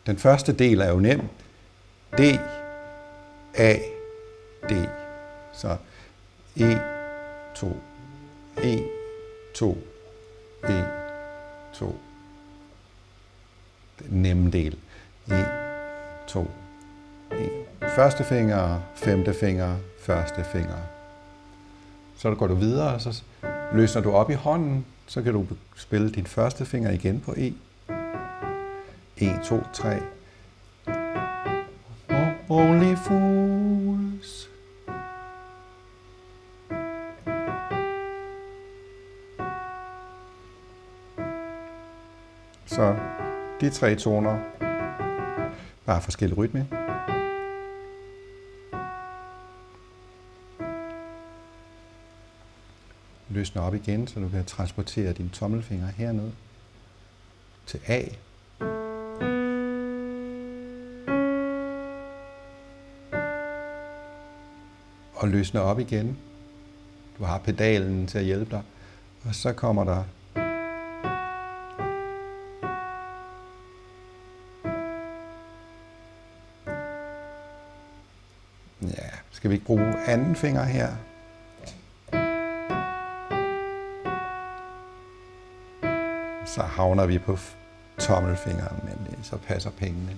Den første del er jo nem. D, A, D. Så E, 2, E, 2, E, 2. Den nemme del. E, 2, E. Første finger, femte finger, første finger. Så går du videre, og så løsner du op i hånden. Så kan du spille din første finger igen på E. 1, 2, 3. Only fools. Så de 3 toner, bare forskellig rytme. Løsne op igen, så du kan transportere dine tommelfingre herned til A. Og løsne op igen. Du har pedalen til at hjælpe dig. Og så kommer der skal vi ikke bruge anden finger her? Så havner vi på tommelfingeren, nemlig så passer pengene.